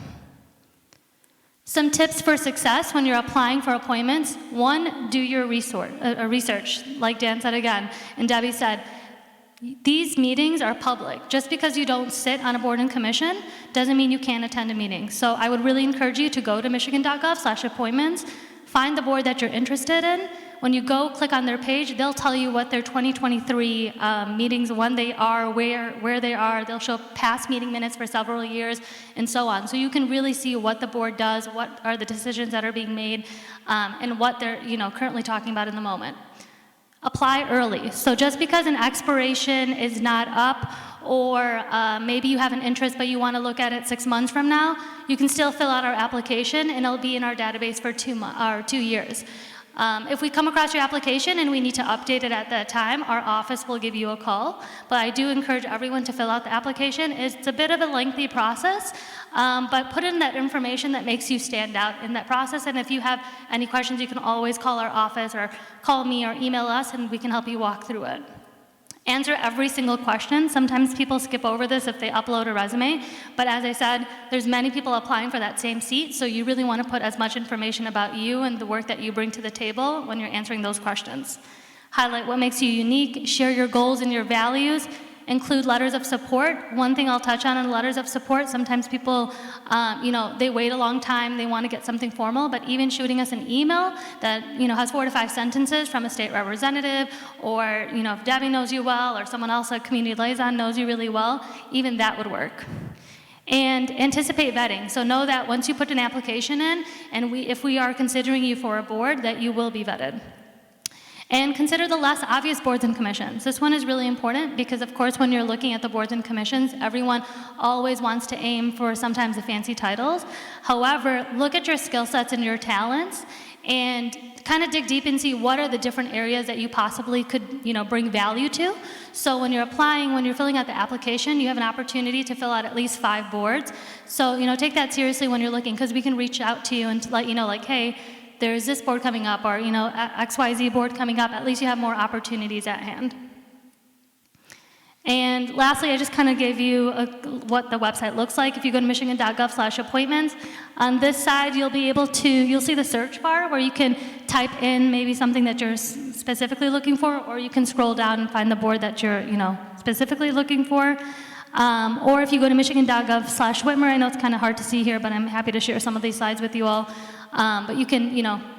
Some tips for success when you're applying for appointments. 1, do your research, like Dan said again, and Debbie said. These meetings are public. Just because you don't sit on a board and commission doesn't mean you can't attend a meeting. So I would really encourage you to go to michigan.gov/appointments, find the board that you're interested in. When you go click on their page, they'll tell you what their 2023 meetings, when they are, where they are. They'll show past meeting minutes for several years and so on. So you can really see what the board does, what are the decisions that are being made, and what they're currently talking about in the moment. Apply early. So just because an expiration is not up, or maybe you have an interest but you want to look at it 6 months from now, you can still fill out our application and it'll be in our database for 2 years. If we come across your application and we need to update it at that time, our office will give you a call. But I do encourage everyone to fill out the application. It's a bit of a lengthy process, but put in that information that makes you stand out in that process. And if you have any questions, you can always call our office or call me or email us and we can help you walk through it. Answer every single question. Sometimes people skip over this if they upload a resume, but as I said, there's many people applying for that same seat, so you really want to put as much information about you and the work that you bring to the table when you're answering those questions. Highlight what makes you unique, share your goals and your values, include letters of support. One thing I'll touch on in letters of support, sometimes people, they wait a long time, they want to get something formal, but even shooting us an email that, has 4 to 5 sentences from a state representative, or, if Debbie knows you well, or someone else, a community liaison knows you really well, even that would work. And anticipate vetting. So know that once you put an application in, and if we are considering you for a board, that you will be vetted. And consider the less obvious boards and commissions. This one is really important because, of course, when you're looking at the boards and commissions, everyone always wants to aim for sometimes the fancy titles. However, look at your skill sets and your talents and kind of dig deep and see what are the different areas that you possibly could, bring value to. So when you're applying, when you're filling out the application, you have an opportunity to fill out at least 5 boards. So, take that seriously when you're looking, because we can reach out to you and let you know, like, hey, there's this board coming up, or XYZ board coming up. At least you have more opportunities at hand. And lastly, I just kind of gave you what the website looks like. If you go to michigan.gov/appointments, on this side you'll see the search bar where you can type in maybe something that you're specifically looking for, or you can scroll down and find the board that you're specifically looking for. Or if you go to michigan.gov/Whitmer, I know it's kind of hard to see here, but I'm happy to share some of these slides with you all. But you can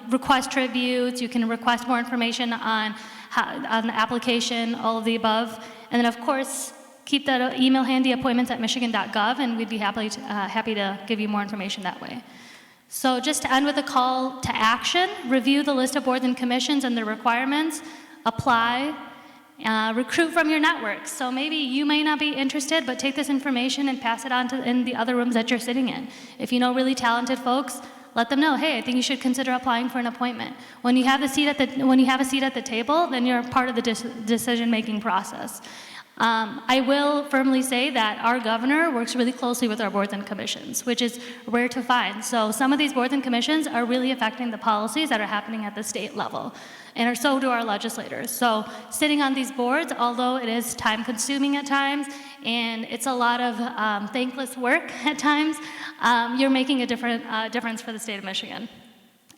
request tributes, you can request more information on the application, all of the above. And then, of course, keep that email handy, appointments@michigan.gov, and we'd be happy to give you more information that way. So just to end with a call to action, review the list of boards and commissions and their requirements, apply, recruit from your network. So maybe you may not be interested, but take this information and pass it on in the other rooms that you're sitting in. If you know really talented folks, let them know, hey, I think you should consider applying for an appointment. When you have a seat at the table, then you're part of the decision-making process. I will firmly say that our governor works really closely with our boards and commissions, which is rare to find. So some of these boards and commissions are really affecting the policies that are happening at the state level, and so do our legislators. So sitting on these boards, although it is time-consuming at times, and it's a lot of thankless work at times, you're making a difference for the state of Michigan.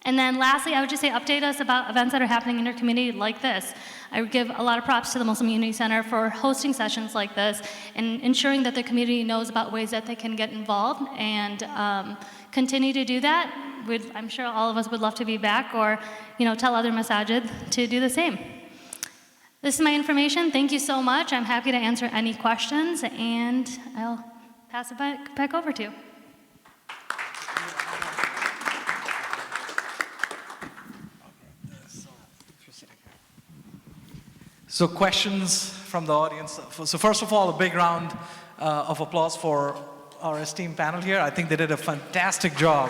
And then lastly, I would just say update us about events that are happening in your community like this. I would give a lot of props to the Muslim Unity Center for hosting sessions like this and ensuring that the community knows about ways that they can get involved and continue to do that. I'm sure all of us would love to be back, or tell other masajid to do the same. This is my information. Thank you so much. I'm happy to answer any questions, and I'll pass it back over to you. So questions from the audience. So first of all, a big round of applause for our esteemed panel here. I think they did a fantastic job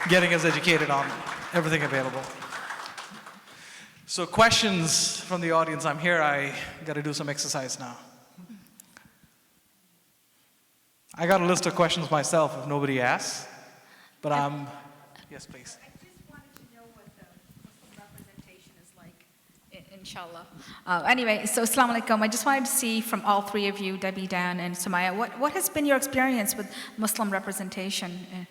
getting us educated on everything available. So questions from the audience. I'm here, I got to do some exercise now. I got a list of questions myself if nobody asks, but yes, please. I just wanted to know what the Muslim representation is like, inshallah. Anyway, so Assalamu alaikum. I just wanted to see from all three of you, Debbie, Dan, and Sumaya, what has been your experience with Muslim representation?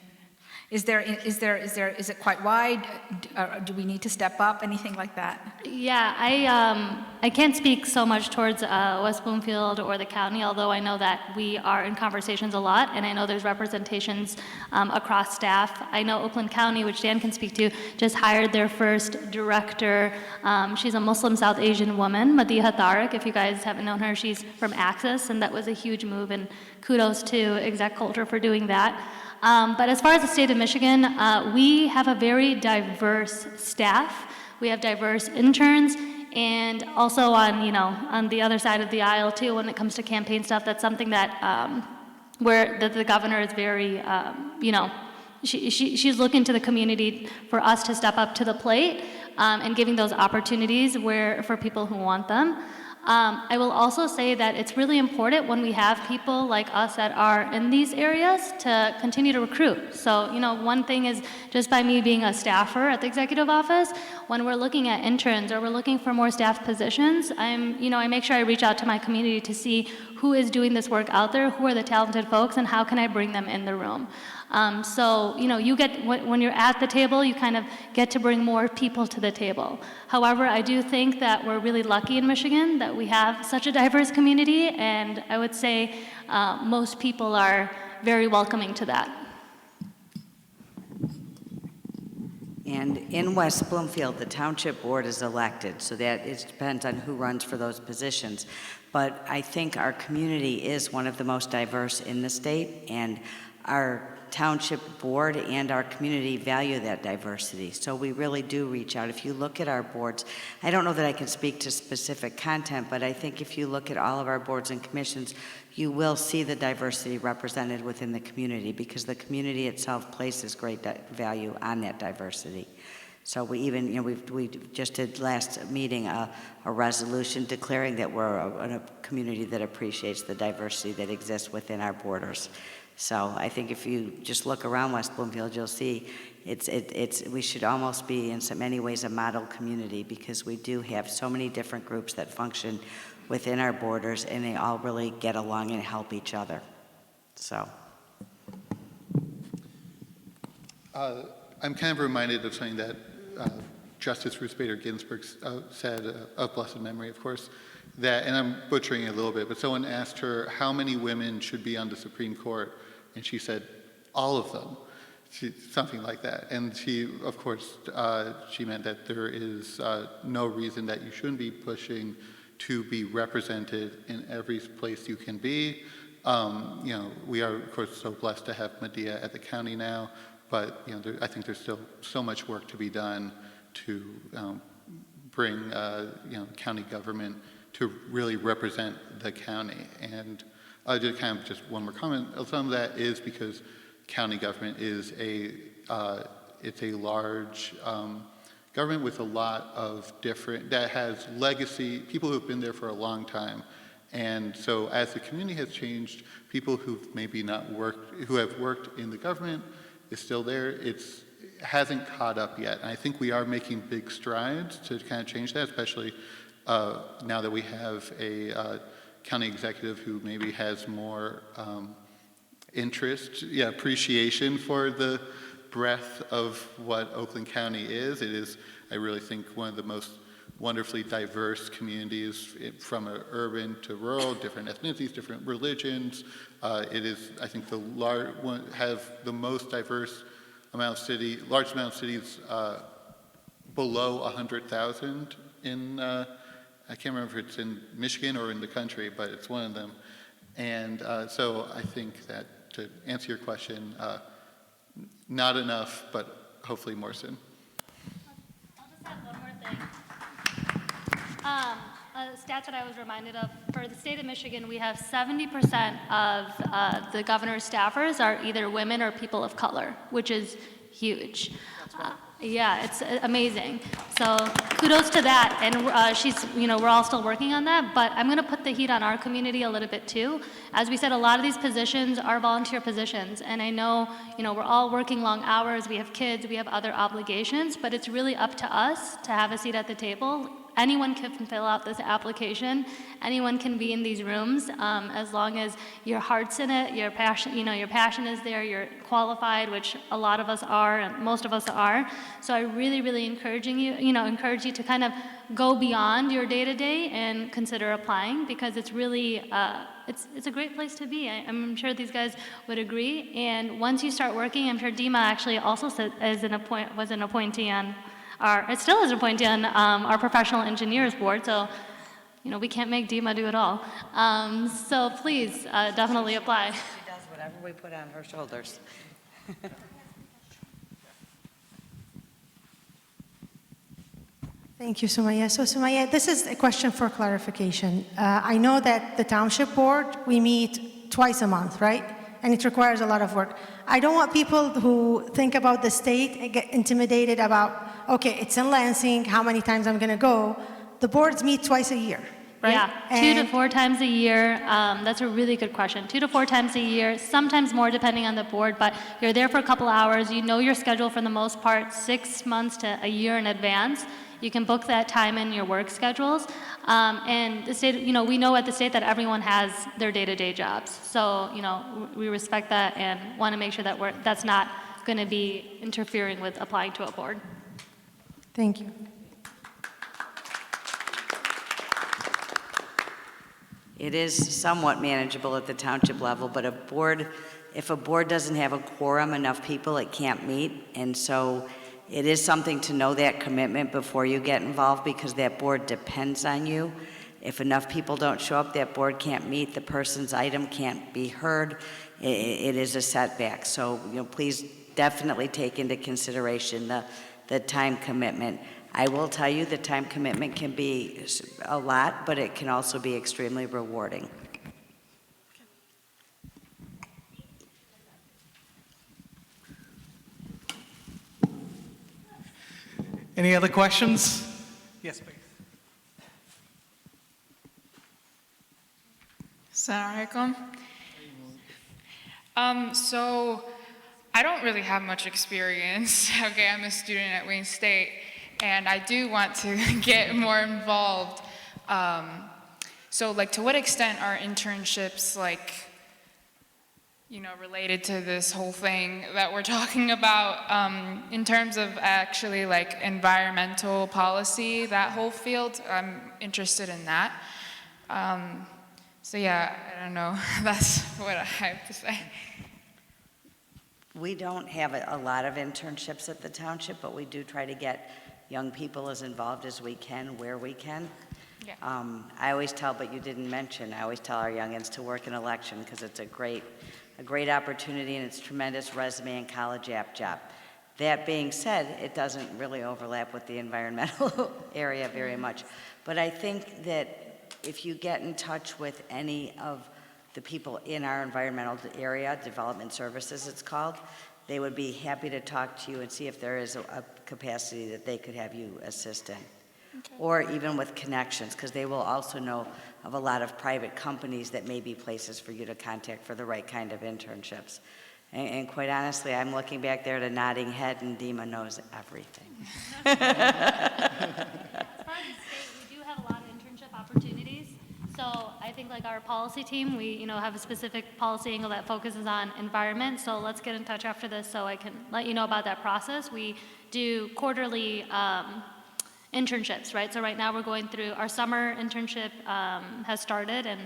Is it quite wide? Do we need to step up? Anything like that? Yeah, I can't speak so much towards West Bloomfield or the county, although I know that we are in conversations a lot, and I know there's representations across staff. I know Oakland County, which Dan can speak to, just hired their first director. She's a Muslim South Asian woman, Madiha Tariq. If you guys haven't known her, she's from Axis, and that was a huge move, and kudos to Exec Culture for doing that. But as far as the state of Michigan, we have a very diverse staff. We have diverse interns, and also on the other side of the aisle too, when it comes to campaign stuff, that's something that where the governor is very, she's looking to the community for us to step up to the plate and giving those opportunities for people who want them. I will also say that it's really important when we have people like us that are in these areas to continue to recruit. So, one thing is just by me being a staffer at the executive office, when we're looking at interns or we're looking for more staff positions, I make sure I reach out to my community to see who is doing this work out there, who are the talented folks, and how can I bring them in the room. You get, when you're at the table, you kind of get to bring more people to the table. However, I do think that we're really lucky in Michigan that we have such a diverse community, and I would say most people are very welcoming to that. And in West Bloomfield, the township board is elected, so that depends on who runs for those positions. But I think our community is one of the most diverse in the state, and our township board and our community value that diversity. So we really do reach out. If you look at our boards, I don't know that I can speak to specific content, but I think if you look at all of our boards and commissions, you will see the diversity represented within the community, because the community itself places great value on that diversity. So we even, we just did last meeting a resolution declaring that we're a community that appreciates the diversity that exists within our borders. So I think if you just look around West Bloomfield, you'll see we should almost be in so many ways a model community, because we do have so many different groups that function within our borders, and they all really get along and help each other. So. I'm kind of reminded of something that Justice Ruth Bader Ginsburg said, of blessed memory, of course, that, and I'm butchering it a little bit, but someone asked her how many women should be on the Supreme Court, and she said, all of them, something like that. And she, of course, she meant that there is no reason that you shouldn't be pushing to be represented in every place you can be. You know, we are, of course, so blessed to have Medea at the county now, but you know, I think there's still so much work to be done to bring you know, county government to really represent the county. And just kind of just one more comment. Some of that is because county government is it's a large government with a lot of different, that has legacy, people who have been there for a long time. And so as the community has changed, people who've maybe not worked, who have worked in the government is still there. It hasn't caught up yet. And I think we are making big strides to kind of change that, especially now that we have a county executive who maybe has more interest, appreciation for the breadth of what Oakland County is. It is, I really think, one of the most wonderfully diverse communities from urban to rural, different ethnicities, different religions. It is, I think, have the most diverse amount of large amount of cities below 100,000 in, I can't remember if it's in Michigan or in the country, but it's one of them. And so I think that, to answer your question, not enough, but hopefully more soon. I'll just add one more thing. A stat that I was reminded of, for the state of Michigan, we have 70% of the governor's staffers are either women or people of color, which is huge. Yeah, it's amazing. So kudos to that. And she's, you know, we're all still working on that, but I'm going to put the heat on our community a little bit too. As we said, a lot of these positions are volunteer positions, and I know, you know, we're all working long hours, we have kids, we have other obligations, but it's really up to us to have a seat at the table. Anyone can fill out this application. Anyone can be in these rooms, as long as your heart's in it, your passion, you know, your passion is there, you're qualified, which a lot of us are, and most of us are. So I really, really encourage you to kind of go beyond your day-to-day and consider applying, because it's really, it's a great place to be. I'm sure these guys would agree. And once you start working, I'm sure Dima actually also was an appointee on. It still is appointed on our professional engineers board, so you know we can't make Dima do it all. So please definitely apply. She does whatever we put on her shoulders. Thank you, Sumaya. So, Sumaya, this is a question for clarification. I know that the township board, we meet twice a month, right? And it requires a lot of work. I don't want people who think about the state and get intimidated about, okay, it's in Lansing, how many times I'm going to go. The boards meet twice a year, right? Yeah, 2 to 4 times a year. That's a really good question. 2 to 4 times a year, sometimes more depending on the board, but you're there for a couple hours. You know your schedule for the most part 6 months to a year in advance. You can book that time in your work schedules. And the state, you know, we know at the state that everyone has their day-to-day jobs. So, you know, we respect that and want to make sure that that's not going to be interfering with applying to a board. Thank you. It is somewhat manageable at the township level, but if a board doesn't have a quorum, enough people, it can't meet. And so it is something to know that commitment before you get involved, because that board depends on you. If enough people don't show up, that board can't meet, the person's item can't be heard. It is a setback. So, you know, please definitely take into consideration the time commitment. I will tell you the time commitment can be a lot, but it can also be extremely rewarding. Any other questions? Yes, please. Assalamu alaikum. So I don't really have much experience. Okay, I'm a student at Wayne State, and I do want to get more involved. So like, to what extent are internships like, related to this whole thing that we're talking about, in terms of actually like environmental policy, that whole field? I'm interested in that. So yeah, I don't know. That's what I have to say. We don't have a lot of internships at the township, but we do try to get young people as involved as we can, where we can. Yeah. I always tell, but you didn't mention, I always tell our youngins to work in election because it's a great opportunity and it's tremendous resume and college app job. That being said, it doesn't really overlap with the environmental area very much. But I think that if you get in touch with any of the people in our environmental area, development services it's called, they would be happy to talk to you and see if there is a capacity that they could have you assist in. Okay. Or even with connections, because they will also know of a lot of private companies that may be places for you to contact for the right kind of internships. And quite honestly, I'm looking back there at a nodding head, and Dima knows everything. As far as the state, we do have a lot of internship opportunities. So I think like our policy team, we have a specific policy angle that focuses on environment. So let's get in touch after this so I can let you know about that process. We do quarterly internships, right? So right now we're going through our summer internship has started, and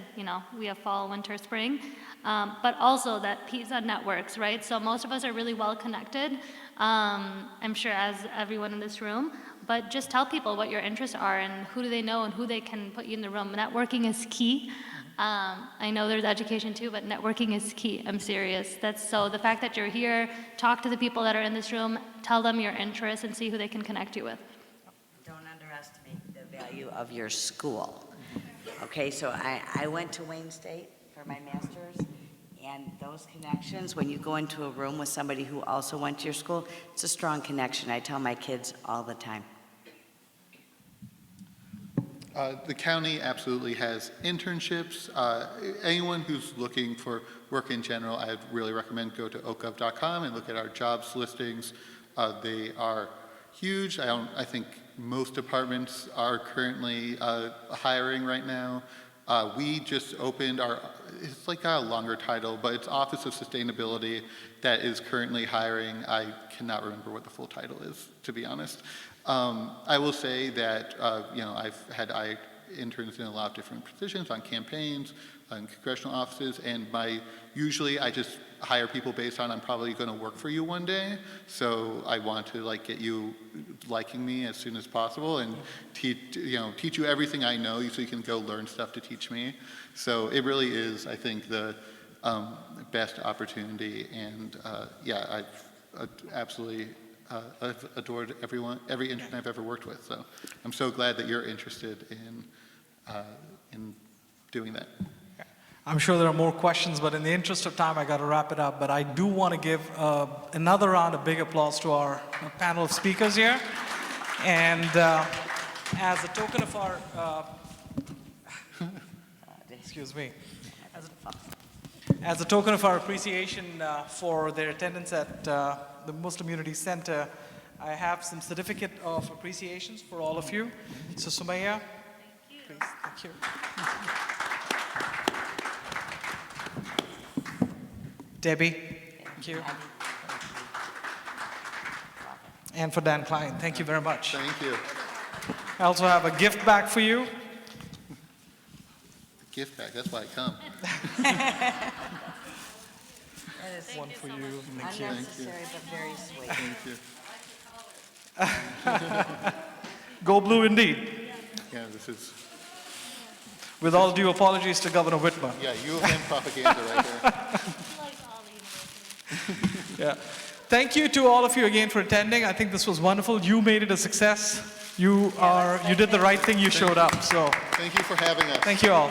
we have fall, winter, spring, but also that PISA networks, right? So most of us are really well connected, I'm sure as everyone in this room, but just tell people what your interests are and who do they know and who they can put you in the room. Networking is key. I know there's education too, but networking is key. I'm serious. So the fact that you're here, talk to the people that are in this room, tell them your interests and see who they can connect you with. The value of your school. Okay, so I went to Wayne State for my master's, and those connections, when you go into a room with somebody who also went to your school, it's a strong connection. I tell my kids all the time. The county absolutely has internships. Anyone who's looking for work in general, I'd really recommend go to okgov.com and look at our jobs listings. They are huge. I think most departments are currently hiring right now. We just opened it's like a longer title, but it's Office of Sustainability that is currently hiring. I cannot remember what the full title is, to be honest. I will say that, I've had interns in a lot of different positions on campaigns, on congressional offices, and usually I just hire people based on I'm probably going to work for you one day, so I want to get you liking me as soon as possible and teach you everything I know so you can go learn stuff to teach me. So it really is, I think, the best opportunity, and I've absolutely I've adored every intern I've ever worked with. So I'm so glad that you're interested in doing that. I'm sure there are more questions, but in the interest of time, I got to wrap it up. But I do want to give another round of big applause to our panel of speakers here. And as a token of our, excuse me, as a token of our appreciation for their attendance at the Muslim Unity Center, I have some certificate of appreciations for all of you. So Sumaya, please, thank you. Debbie, thank you. And for Dan Klein, thank you very much. Thank you. I also have a gift bag for you. Gift bag, that's why I come. That is One for you. unnecessary but very sweet. Thank you. Go blue indeed. Yeah, this is. With all due apologies to Governor Whitmer. Yeah, U of M propaganda right there. Yeah. Thank you to all of you again for attending. I think this was wonderful. You made it a success. You did the right thing. You showed up. So thank you for having us. thank you all.